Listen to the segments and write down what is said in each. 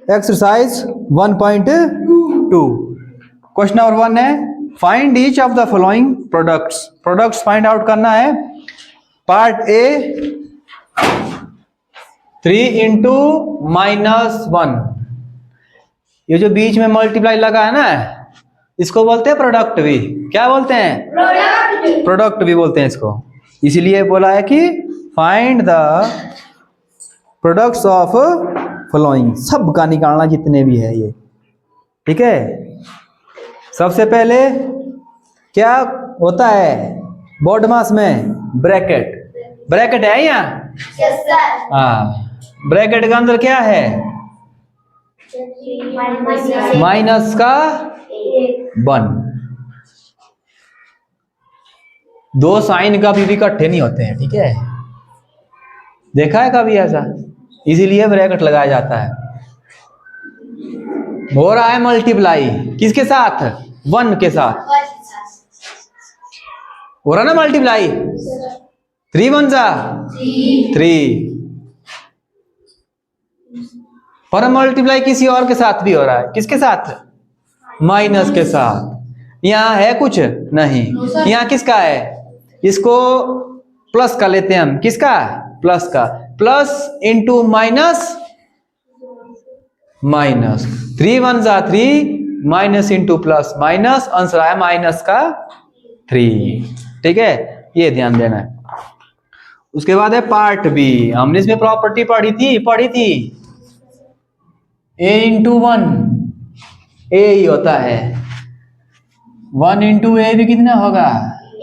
Exercise 1.2 question number 1 है find each of the following products find out करना है। Part A 3 into -1, ये जो बीच में मल्टीप्लाई लगा है ना, इसको बोलते हैं प्रोडक्ट भी। क्या बोलते हैं? प्रोडक्ट भी बोलते हैं इसको। इसीलिए बोला है कि find the products of following, सब का निकालना जितने भी है ये। ठीक है, सबसे पहले क्या होता है बोर्ड मास में? ब्रैकेट है यहाँ? Yes sir. हाँ, ब्रैकेट का अंदर क्या है? माइनस का 1। दो साइन कभी भी इकट्ठे नहीं होते हैं। ठीक है, देखा है कभी ऐसा? इसीलिए ब्रैकेट लगाया जाता है। हो रहा है मल्टीप्लाई किसके साथ? 1 के साथ हो रहा ना मल्टीप्लाई। 3 1 जा 3, पर मल्टीप्लाई किसी और के साथ भी हो रहा है। किसके साथ? माइनस के साथ। यहाँ है कुछ नहीं, यहाँ किसका है? इसको प्लस का लेते हैं हम। किसका? प्लस का। प्लस इंटू माइनस, 3 1 जा 3, minus into plus minus, answer आया माइनस का 3। ठीक है, ये ध्यान देना है। उसके बाद है पार्ट बी। हमने इसमें प्रॉपर्टी पढ़ी थी a इंटू 1 a ही होता है। 1 इंटू ए भी कितना होगा?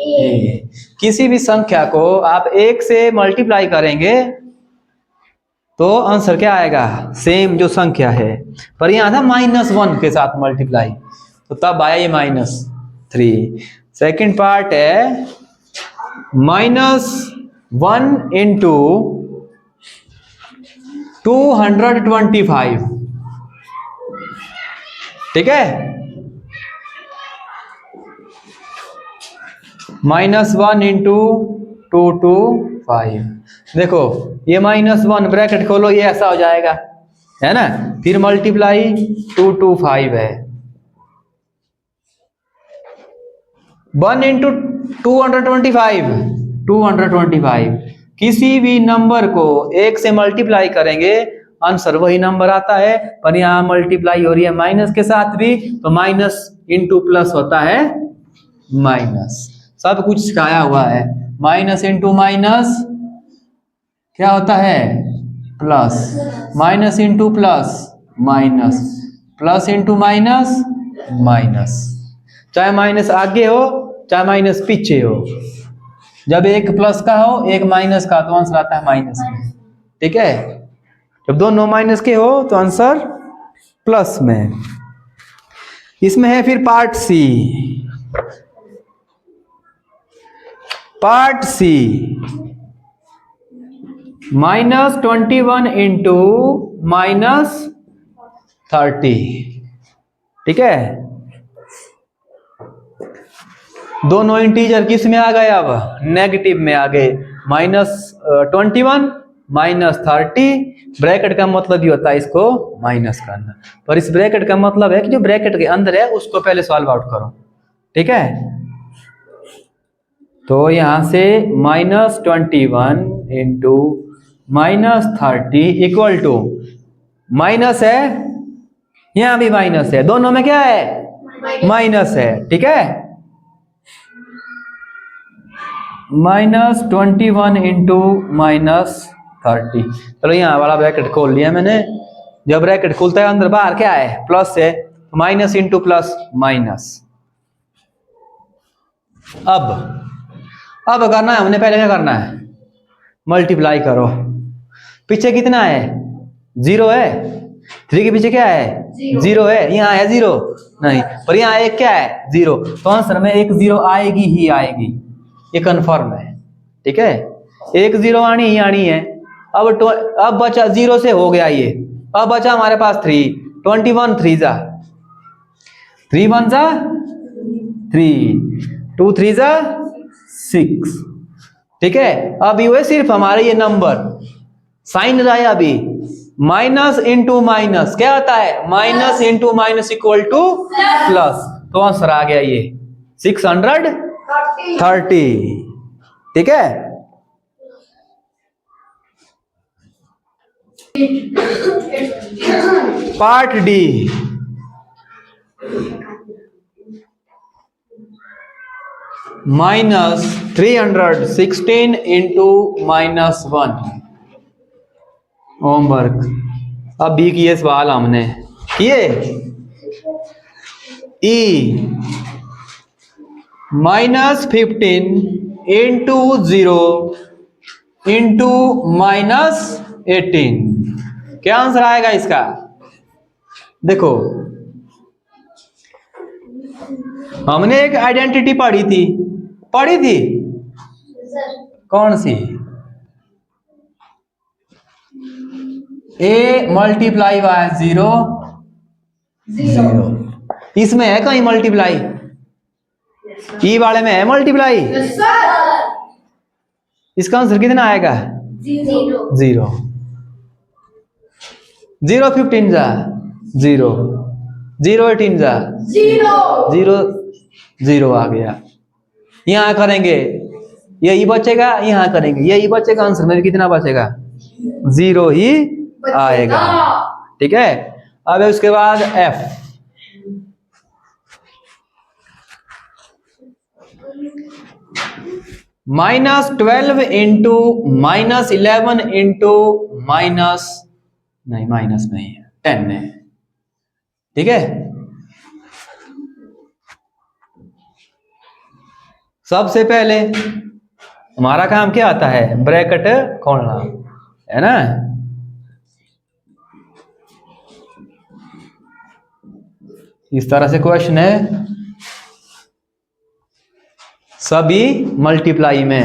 a। किसी भी संख्या को आप 1 से मल्टीप्लाई करेंगे तो आंसर क्या आएगा? सेम जो संख्या है, पर यहां था -1 के साथ मल्टीप्लाई, तो तब आया ये -3। सेकंड पार्ट है -1 इंटू 225। ठीक है, -1 इंटू 225। देखो ये -1 ब्रैकेट खोलो, ये ऐसा हो जाएगा, है ना। फिर मल्टीप्लाई 225 है। 1 इंटू 225। किसी भी नंबर को 1 से मल्टीप्लाई करेंगे आंसर वही नंबर आता है, पर यहाँ मल्टीप्लाई हो रही है माइनस के साथ भी, तो माइनस इंटू प्लस होता है माइनस। सब कुछ सिखाया हुआ है। माइनस इंटू माइनस क्या होता है? Plus. Minus into plus minus, plus into minus minus. चाहे माइनस आगे हो चाहे माइनस पीछे हो, जब एक प्लस का हो एक माइनस का तो आंसर आता है माइनस में। ठीक है, जब दोनों माइनस के हो तो आंसर प्लस में। इसमें है फिर पार्ट सी। -21 इंटू -30। ठीक है, दोनों इंटीजर किस में आ गए? अब नेगेटिव में आ गए। -21 -30। ब्रैकेट का मतलब ये होता है इसको माइनस करना, पर इस ब्रैकेट का मतलब है कि जो ब्रैकेट के अंदर है उसको पहले सॉल्व आउट करो। ठीक है, तो यहां से -21 इंटू -30 इक्वल टू, माइनस है यहां भी माइनस है, दोनों में क्या है? माइनस है। ठीक है, -21 इंटू -30। चलो यहाँ वाला ब्रैकेट खोल लिया मैंने। जब ब्रैकेट खुलता है अंदर बाहर क्या है? प्लस है, तो माइनस इंटू प्लस माइनस। अब करना है हमने, पहले क्या करना है? मल्टीप्लाई करो। पीछे कितना है? 0 है। 3 के पीछे क्या है? 0 है। यहाँ है 0 नहीं, पर यहाँ एक क्या है? 0। तो आंसर में एक 0 आएगी ही आएगी, ये कंफर्म है। ठीक है, एक 0 आनी ही आनी है। अब बचा 0 से हो गया ये, अब बचा हमारे पास 3। 21 3 जा 3 1 जा 3, 2 3 जा 6। ठीक है, अब ये सिर्फ हमारे ये नंबर साइन रहा है अभी, माइनस इंटू माइनस क्या होता है, minus into minus equal two plus. तो आंसर आ गया ये 630। ठीक है। Part D, -316 into -1 homework. अब भी किए सवाल हमने किए। ई -15 इंटू 0 इंटू -18, क्या आंसर आएगा इसका? देखो हमने एक आइडेंटिटी पढ़ी थी कौन सी? A multiply by 0 0। इसमें है कहीं मल्टीप्लाई? ई वाले में है मल्टीप्लाई? इसका आंसर कितना आएगा? 0। 0 15 जा 0, 0 18 जा 0 0 आ गया। यहां करेंगे यही बचेगा, यहां करेंगे यही बचेगा, आंसर में कितना बचेगा? 0 ही आएगा। ठीक है। अब उसके बाद F, -12 इंटू -11 इंटू माइनस नहीं है 10 है। ठीक है। सबसे पहले हमारा काम क्या आता है? ब्रैकेट खोलना है ना। इस तरह से क्वेश्चन है, सभी मल्टीप्लाई में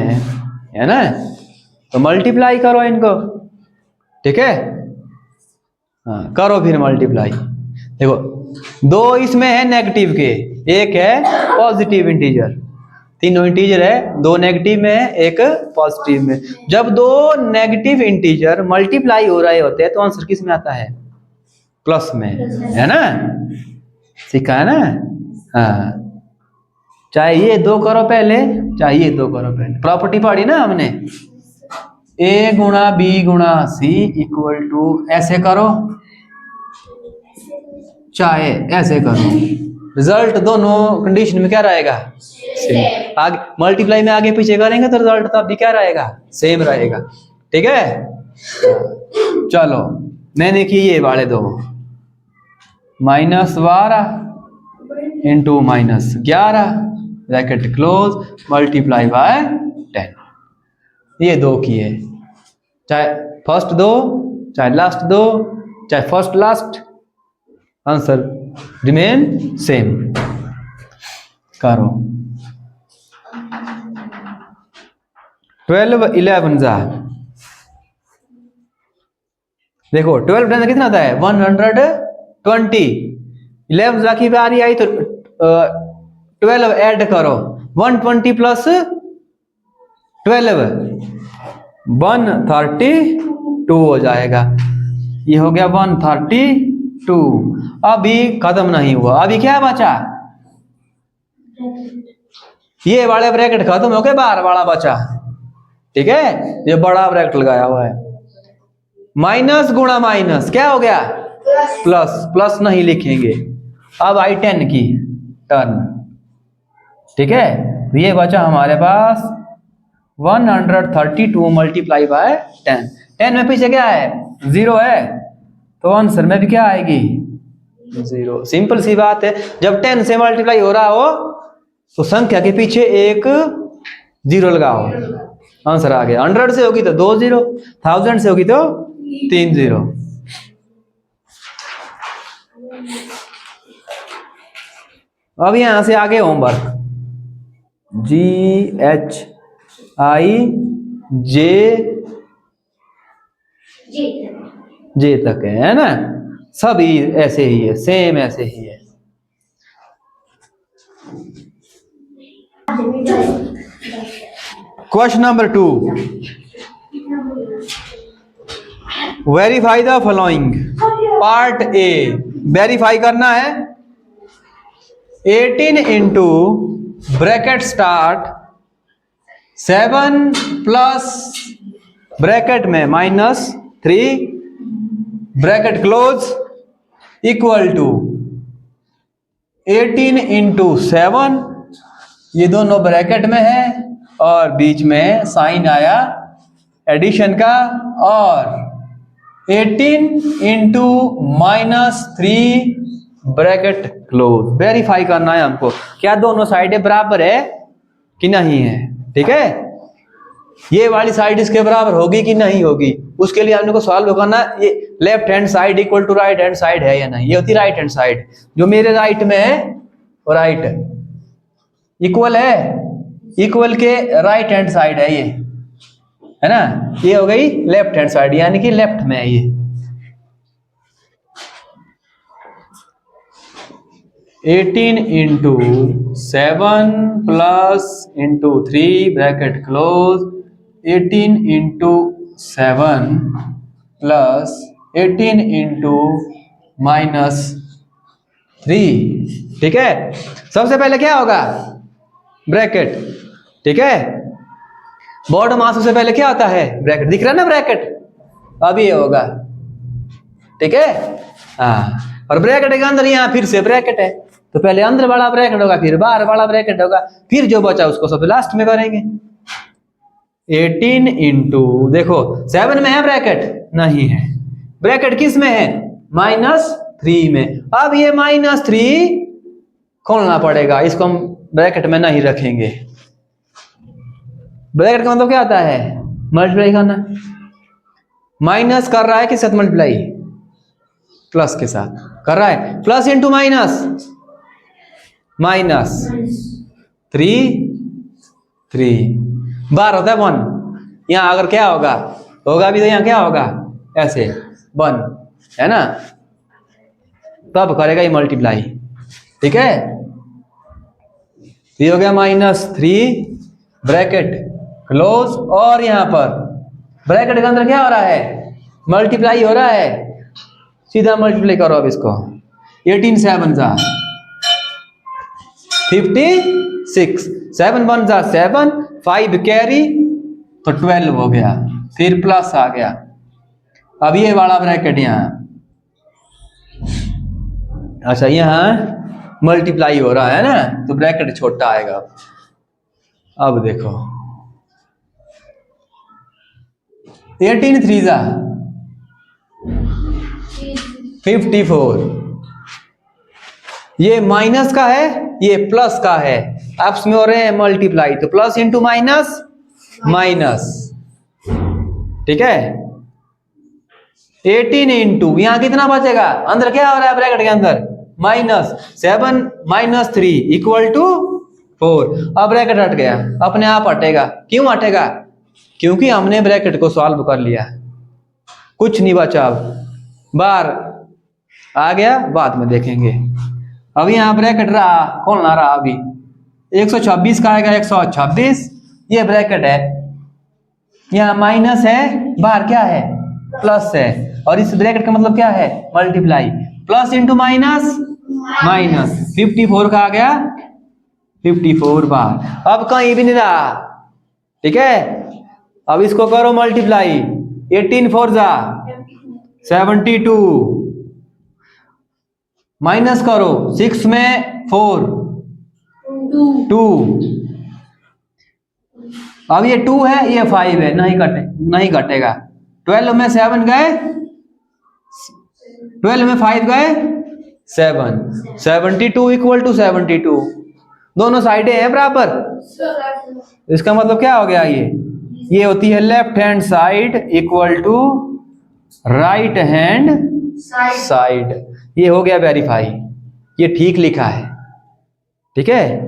है ना, तो मल्टीप्लाई करो इनको। ठीक है। हाँ करो फिर मल्टीप्लाई। देखो दो इसमें है नेगेटिव के, एक है पॉजिटिव इंटीजर, तीनों इंटीजर है, दो नेगेटिव में है एक पॉजिटिव में। जब दो नेगेटिव इंटीजर मल्टीप्लाई हो रहे होते हैं तो आंसर किस में आता है? प्लस में, है ना, सीखा है ना। हाँ चाहे ये दो करो पहले, चाहे ये दो करो पहले, प्रॉपर्टी पढ़ी ना हमने, A गुणा B गुणा C इक्वल टू ऐसे करो चाहे ऐसे करो, रिजल्ट दोनों कंडीशन में क्या रहेगा? सेम। आगे मल्टीप्लाई में आगे पीछे करेंगे तो रिजल्ट तब भी क्या रहेगा? सेम रहेगा। ठीक है। चलो मैंने की ये वाले दो, -12 into -11 bracket close multiply by 10, ये दो किए, चाहे फर्स्ट दो चाहे लास्ट दो, चाहे first last, answer remain same. करो 12 11 जा, देखो 12 10 कितना आता है? 120। 11 जा की बारी आई तो 12 ऐड करो, 120 प्लस 12 132 हो जाएगा। ये हो गया 132। अभी खत्म नहीं हुआ, अभी क्या बचा? ये वाले ब्रैकेट खत्म हो गए, बाहर वाला बचा। ठीक है। ये बड़ा ब्रैकेट लगाया हुआ है, माइनस गुणा माइनस क्या हो गया? प्लस। प्लस नहीं लिखेंगे। अब आई 10 की टर्न। ठीक है। तो ये बचा हमारे पास 132 मल्टीप्लाई बाय 10। 10 में पीछे क्या है? 0 है, तो आंसर में भी क्या आएगी? 0। सिंपल सी बात है, जब 10 से मल्टीप्लाई हो रहा हो तो संख्या के पीछे एक 0 लगाओ, आंसर आ गया। 100 से होगी तो 2 0, 1000 से होगी तो 3 0। अब यहां से आगे होमवर्क G तक है ना, सभी ऐसे ही है, सेम ऐसे ही है। Question number 2, verify the following. Part A verify करना है। 18 into bracket start 7 plus bracket में -3 bracket close equal to 18 into 7, ये दोनों ब्रैकेट में है और बीच में साइन आया एडिशन का, और 18 इंटू -3 ब्रैकेट क्लोज। वेरीफाई करना है हमको क्या दोनों साइडें बराबर है कि नहीं है। ठीक है, ये वाली साइड इसके बराबर होगी कि नहीं होगी, उसके लिए हमने को सॉल्व करना है। ये left hand side equal to right hand side है या नहीं, ये होती राइट हैंड साइड। जो मेरे राइट में है वो राइट इक्वल है, इक्वल के राइट हैंड साइड है ये, है ना। ये हो गई लेफ्ट हैंड साइड, यानी कि लेफ्ट में है ये। Eighteen into 7 plus into 3 bracket close 18 into 7 plus 18 into -3। ठीक है, सबसे पहले क्या होगा ब्रैकेट। ठीक है, बॉर्डर मास सबसे पहले क्या होता है ब्रैकेट, दिख रहा है ना ब्रैकेट, अब ये होगा। ठीक है, हाँ, और ब्रैकेट के अंदर यहाँ फिर से ब्रैकेट है, तो पहले अंदर वाला ब्रैकेट होगा, फिर बाहर वाला ब्रैकेट होगा, फिर जो बचा उसको सब लास्ट में करेंगे। 18 इंटू, देखो 7 में है ब्रैकेट, नहीं है, ब्रैकेट किस में है -3 में। अब ये -3 खोलना पड़ेगा, इसको हम ब्रैकेट में नहीं रखेंगे। ब्रैकेट का मतलब क्या आता है मल्टीप्लाई करना। माइनस कर रहा है किस साथ मल्टीप्लाई, प्लस के साथ कर रहा है, प्लस इंटू -3 बार होता है 1। यहां अगर क्या होगा भी तो यहां क्या होगा ऐसे 1, है ना, तब करेगा ये मल्टीप्लाई। ठीक है, ये हो गया -3 ब्रैकेट क्लोज, और यहां पर ब्रैकेट के अंदर क्या हो रहा है मल्टीप्लाई हो रहा है, सीधा मल्टीप्लाई करो अब इसको। 18 7 जा 56, 7 1 जा 7, 5 कैरी तो 12 हो गया, फिर प्लस आ गया। अब ये वाला ब्रैकेट यहाँ, अच्छा यहाँ मल्टीप्लाई हो रहा है ना, तो ब्रैकेट छोटा आएगा। अब देखो 18 3 जा 54, ये माइनस का है ये प्लस का है, आपस में हो रहे हैं मल्टीप्लाई, तो प्लस इंटू माइनस माइनस। ठीक है, 18 इंटू यहां कितना बचेगा, अंदर क्या हो रहा है ब्रैकेट के अंदर -7 -3 इक्वल टू 4। अब ब्रैकेट हट गया, अपने आप हटेगा। क्यों हटेगा, क्योंकि हमने ब्रैकेट को सॉल्व कर लिया, कुछ नहीं बचा। अब बार आ गया, बाद में देखेंगे। अब यहाँ ब्रैकेट रहा, खोलना रहा, अभी 126 का आएगा 126, ये ब्रैकेट है, यहाँ माइनस है, बाहर क्या है प्लस है, और इस ब्रैकेट का मतलब क्या है multiply, plus into minus minus. 54 का आ गया 54 बार, अब कहीं भी नहीं रहा। ठीक है, अब इसको करो मल्टीप्लाई, 18 4 जा 72, माइनस करो 6 में 4 2, अब ये 2 है ये 5 है, नहीं घटेगा। 12 में 7 गए, 12 में 5 गए 7, 72 इक्वल टू 72, दोनों साइडें हैं बराबर। इसका मतलब क्या हो गया, ये होती है left hand side equal to right hand side. ये हो गया वेरीफाई, ये ठीक लिखा है। ठीक है,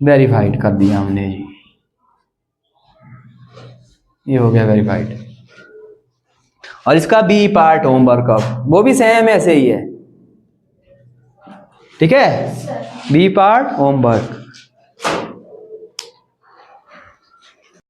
वेरीफाइड कर दिया हमने, ये हो गया वेरीफाइड। और इसका बी पार्ट होमवर्क अब वो भी सेम ऐसे ही है। ठीक है, बी पार्ट होमवर्क।